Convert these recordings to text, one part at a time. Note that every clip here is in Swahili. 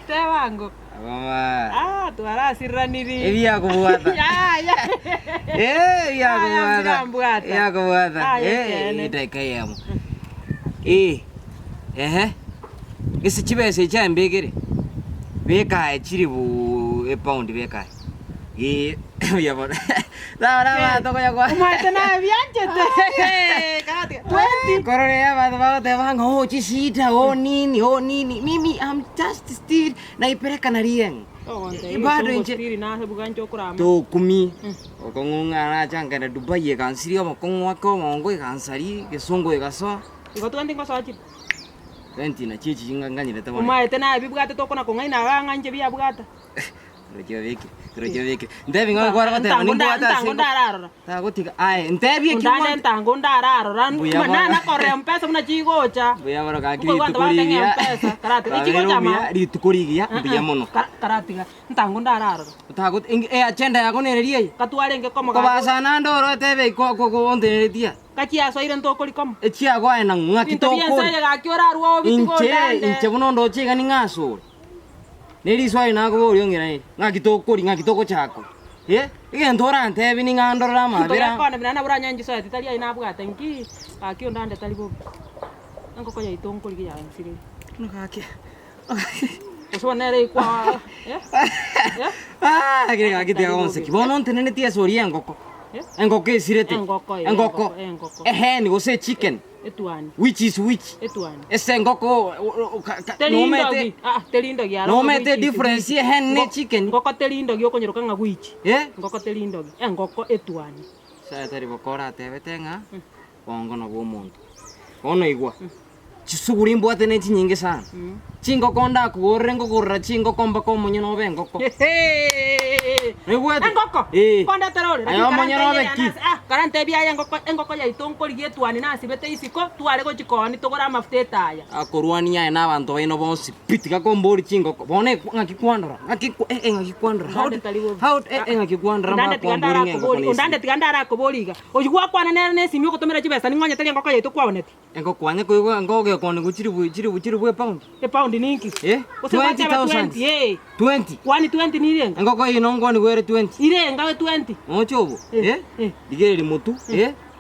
Te wangu. Mama. Twarasiraniri. Ebia kubuata. Ya. Ebia kubuata. Ya kubuata. Ita yamo. Isi chibese cha mbegere. Beka chiribu pound beka. Ya bora. La toko ya kwa. Umate na vianjete. Karati. 20. Korore ya baba te wanga chisita nini. Mimi I'm just still naipeleka na rieng. Bado nje na bukan chokurama. To kumi. Okongunga na changa na Dubai kan sirio mo kongwa ko mongo kan sari gesongo gaso. Iko tuanti ko sachi. 20 na chichi ngangani na tawa. Umate na bibugata to kona kongai na wanga nje bia bugata. Kerja Ntebi ngau kuara kote mending buat aja. Tanggung darah. Tahu tiga. Ntebi kiuman. Tanggung darah. Ran mana nak korem pesa mana cigo cha. Buya baru kaki ditukuri dia. Karate cigo cha mah. Ditukuri dia. Buya mono. Karate tanggung darah. Takut agenda aku ni dia. Katuare engke komo. Kau bahasa nando ro tebe ko onte ni dia. Kachia so iren to koli kom. Chia ko enang ngaki to ko. Inte ga kiora ruo bitigo dande. Inche bono ndo che gani ngaso. Neri swai na ko rio ngira ni ngaki to ko chako. Igen ndora ntebi ni ngandora ma bera. Ko na bina bura nyanji so ati talia ina bugata nki. Akio ndande talibo. Anko ko ya itong koli ya nsiri. No kake. Eso nere kwa. Kire kake te onse ki bono ntenene tia soria ngoko. Engoko isirete. Engoko. Ni go say chicken. Etuani. Which is which? Etuani. Ese ngoko no mete. Telindo gi no mete difference hen ne chicken. Ngoko telindo gi okonyeroka nga which. Ngoko telindo gi. Ngoko etuani. Sa tari bokora tebe tenga. Bongo no bo muntu. Ono igwa. Chisuguri mbwate ne chinyinge sana. Chingo konda kuore ngokora chingo komba ko munyo no bengoko. Ngoko. Konda terore. Ayo munyo no beki. Karante bia ya ngoko ya itonkori getuani na sibete isiko tuare ko chikoni togora mafuteta ya. Akoruani ya na bantu baino bonsi pitika kombori chingo. Bone ngakikwandra. Ngakikwandra. How ngakikwandra ma kombori ngoko. Ndande tigandara ko boliga. Ojigwa kwana ne simyo kotomera chibesa ningonya tali ngoko ya itokwaboneti. Ngoko kwanye ko ngoko kone kuchiribu pound. Pound ninki. 20,000. 20. Kwani 20 ni irenga. Ngoko ino ngoni were 20. Irenga we 20. Ochobo. Digere mutu.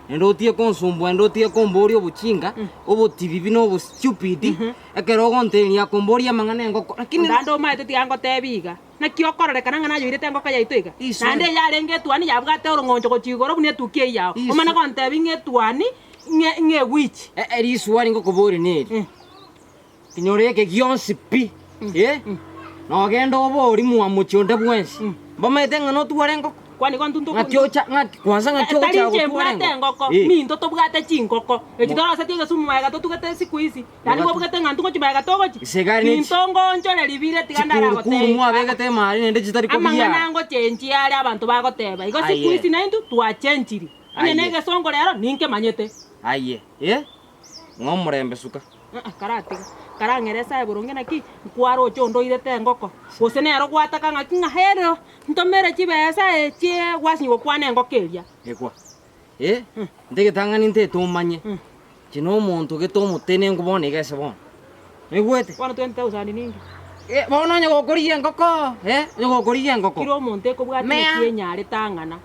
Endo tie konsumbu endo tie kombori obuchinga obo TV no obo stupid. Ekero gonte ya kombori ya mangane ngoko. Lakini ndando maete tiango tebiga. Na kiokorore kana ngana yirite ngoko ya itoiga. Nande ya renge tuani ya bwate orongonjo ko chigoro bune tukie yao. Omana gonte binge tuani nge which. Eri suari ngoko bori neri. Kinyore ke gionsi pi. No gendo obori mu amuchonde bwensi. Bamete ngano tuare ngoko. Kwani kontunto ngakyocha kwanza ngakyocha bwate ngoko minto to bwate chingoko echidora satie sumu maega to tugete siku hizi yani bo bwate ngantu ngo chimaega to gochi mintongo nchole libire tigandara gote kumu abegete mari nende chitari ko biya amangana ngo chenji ali abantu bagoteba igo siku hizi na intu twa chenjiri nege songo lero ninke manyete aye ngomurembe suka karatiga karangeresa eburunge naki kwaro chondo irete ngoko gose nero gwataka ngaki ngahero ntomere chibesa eche wasinyo kwane ngokeria ekwa ndege tangani nte tumanye kino muntu getomutene ngubone gese bon megwete 20,000 ningi bono nyo gokorie ngoko nyo gokorie ngoko kiro muntu ekobwate kienyare tangana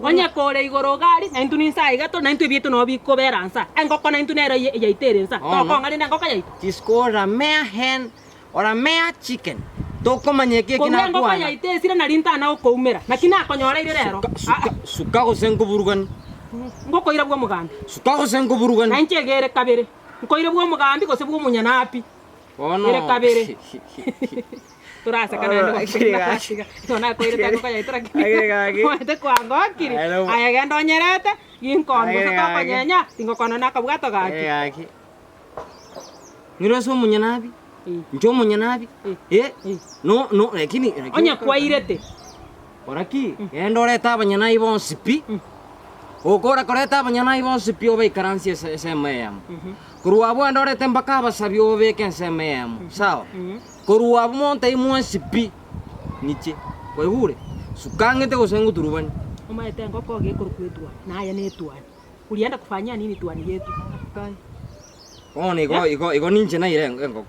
onye kore igoro gari na intu ninsa igato na intu bietu no bikoberansa engoko na intu nero yaiterensa to ngari na ngoko yaito tiskora mea hen ora mea chicken toko manyeke kina kwa ngoko yaite sira na rinta na ukoumera na kina konyora ire rero suka go senko burugani ngoko ira bwo mugambi suka go senko burugani na nchegere kabere ngoko ira bwo mugambi ko se bwo munyanapi ire kabere turasa kana ndo kiriga tona ko ire tako ya itra kiriga mwete kwa ngokiri aya gendo nyerete yinkondo ko konyenya tingo kono nakabwato gaki ngiro so munyanabi njo munyanabi no lakini onya kwa irete oraki endo leta abanyanayi bonsi pi okora koreta abanyanayi bonsi pi obe karansi SMM kuruabu endo leta mbaka abasabi obe ken SMM sawa kuruabu monte imwensi pi niche wehure sukangete gosengu turubani omaete ngoko gekurukwetua naye netuani ulienda kufanyia nini tuani yetu kai one igo ninche na ire ngoko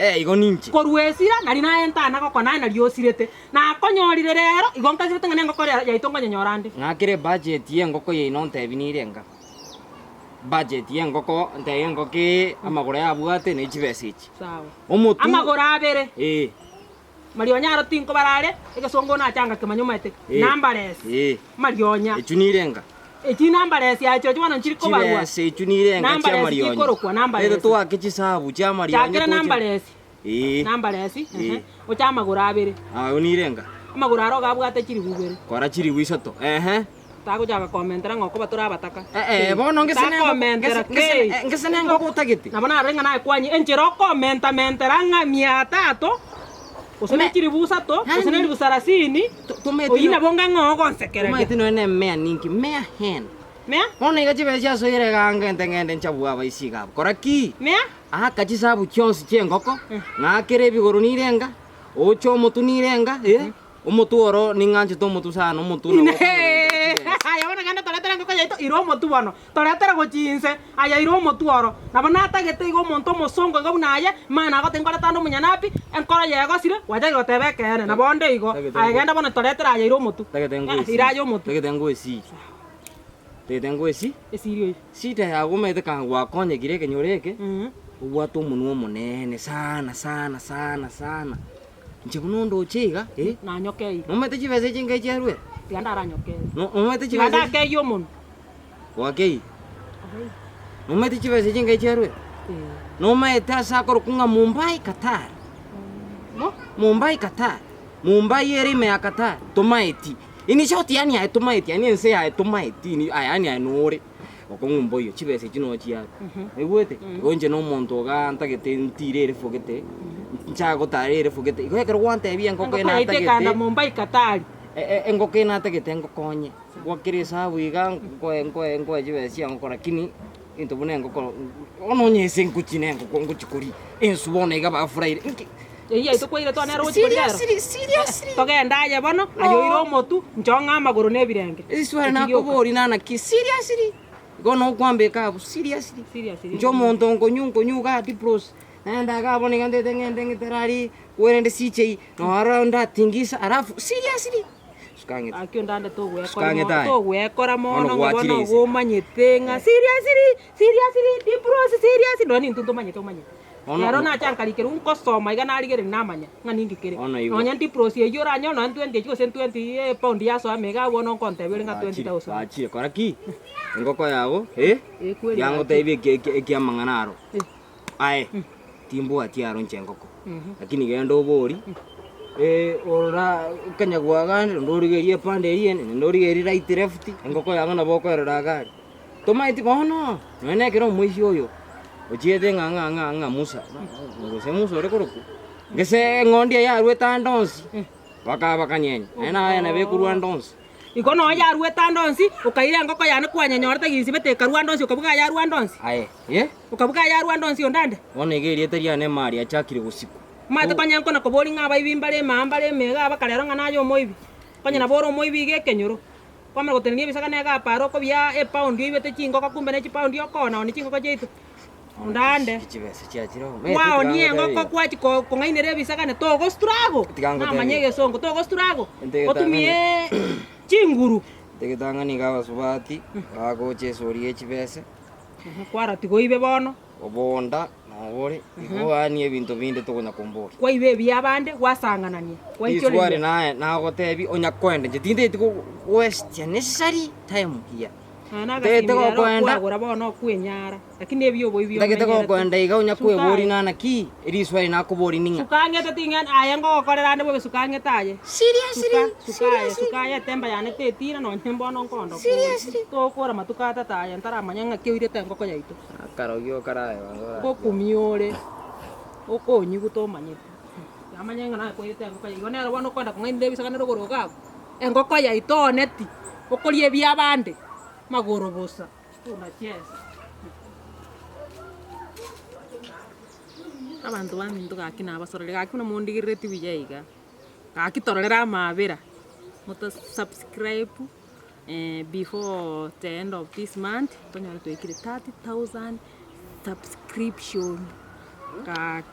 Igo ninchi. Korwesira nari na entana goko nae nari osirete. Na konyorire rero igo nkasirete ngane ngoko yaito ngonyorande. Ngakire budget ye ngoko ye no ntebinire nga. Budget ye ngoko nte ngoki amagora yabwate ne chibesichi. Sawa. Omutu. Amagora abere. Marionya tinko barare egesongo na changa kemanyomete. Numbers. Marionya. Echunirenga. Eki numbers ya cyo chwana nchiri ko barwa. Chibese echunirenga cha Marionya. Numbers ikoro numbers. Edo to akichisabu cha Marionya. Chakira numbers. Numbers. O cha amagora abere. Unirenga. Amagora aro gabwate chiri bubere. Kora chiri wisoto. Tago jaga komentera ngoko batura bataka. Bono ngesene ngoko utagiti. Nabona renga na kwanyi enchero komenta mentera mia tato. Usone chiri busa to, usone busarasini. Oyina bonga ngoko nsekera. Tumeti no ene mea ninki, mea hen. Mea? Bono iga chibesia soire ganga ngende nchabua baisiga. Koraki. Mea? Kachisabu chionsi chengoko. Ngakere bigoro nirenga. Ocho motu nirenga, omotu oro ninganche to motu sana, omotu no. Ayabona ganda toletera ngoko yaito iro motu bono. Toletera go chinse, aya iro motu oro. Nabona atagete igo monto mosongo ngo naye, mana go tenkora tando munyanapi, enkora yego sire, waje go tebeke ene. Nabonde igo, agenda bono toletera aya iro motu. Irayo motu. Tegetengo esi. Tegetengo esi? Esirio. Sita ya gomete kan gwa konye gire kenyoreke. Ubwato munwo munene sana. Nchikunondo chiga, Na nyokei. Nomete chibese chinga cherwe. Tianda ara nyokei. Nomete chibese. Tianda ke yomon. Wakei. Nomete chibese chinga cherwe. Nomete asakoro kunga Mumbai Qatar. No? Mumbai Qatar. Mumbai erime ya Qatar. Tomaiti. Ini shoti yani ya tomaiti, yani ense ya tomaiti ni yani ya nore. Okongumbo yo chibese chino chia. Egwete. Onje no monto ga ntagete ntirere fogete. Nchago tarere fogete. Igwekero wante bien ngoko na tagete. Kanda Mumbai Qatar. Ngoko na tagete ngokonye. Gwakire sabu iga ngo chibese ngoko lakini into bune ngoko ononye senkuchine ngoko ngochikori. Ensubona iga ba fraire. Iya itu koire to nero chikoriero. Seriously. Togenda ya bono ayo iro motu nchonga amaguru ne birenge. Iswara na kobori nana ki seriously. Gono kwambe ka seriously. Njo monto ngonyungo ga dipros. Nanda ga boni ngande ngende terari werende sichei no around tingisa arafu seriously. Skange. Akyo ndande to wekora mono ngono go manyetenga seriously dipros seriously ndoni ntunto manyete. Yaro na chankali keru un kosoma iga nari gere namanya ngani ngikere. Onya dipros ye yora nyo no 20 chiko sen 20 pound ya so amega wono konte bele nga 20,000. Achi koraki. Ngoko yago yango taibi ke amanganaro. Ai timbo atiaro nchengoko. Lakini gendo bori ora kanyagwa gande ndorigerie pande yene ndorigerie right left ngoko yango na boko era gari. Tomaiti kono nene kero mwishi oyo. Ochiete nga musa. Ngose musa ore koroku. Ngese ngondia ya rweta ndonsi. Baka nyenye. Ena be kurwa ndonsi. Ikono ya rweta ndonsi ukaire ngoko yana kwanya nyorta gisibete karwa ndonsi ukabuka ya rwa ndonsi. Ukabuka ya rwa ndonsi ondande. One gerie teria ne mari achakire gusiku. Mate kwanya nkona kobori nga bayibimbale mambale mega bakalero nga nayo moibi. Kwanya na boro moibi ge kenyoro. Kwamara gotenia bisaka nega paro ko bya pound ibete chingo kakumbe ne pound yokona oni chingo kajeito. Ndande. Chibese chiachiro. Wow, nie ngoko kwachi ko ngainere bisaka ne togo strago. Na manyege songo togo strago. Otumie chinguru. Tegitanga ni gaba subati. Ago chesorie chibese. Kwara tigo ibe bono. Obonda nabore. Igo ani ebintu binde togonya kombori. Kwa ibe byabande wasanganania. Kwa icho sware na gotebi onya kwende. Jitinde tiko west necessary time here. Teteko kwenda bono kwenyara lakini ebyo bo ibyo teteko kwenda iga unya kwebori nana ki iriswari nakobori ninga sukangete tingen ayengo korerande bo sukangete aye sukaya temba yane tetira no nyembo no kondo to kora matukata ta aye ntara manyanga kyoire tengo ko yaito karogyo karaye ko kumiore okonyi guto manyete amanyanga na ko yete ngo kayo nero bono konda kungainde bisaka nero goroga engoko yaito neti okolie byabande magoro bosa unacheza abantu bamintu gakina abasorere gakina mundigirire TV yaiga gakitorera mabira muto subscribe before the end of this month tonyara twikire 30,000 subscription gaki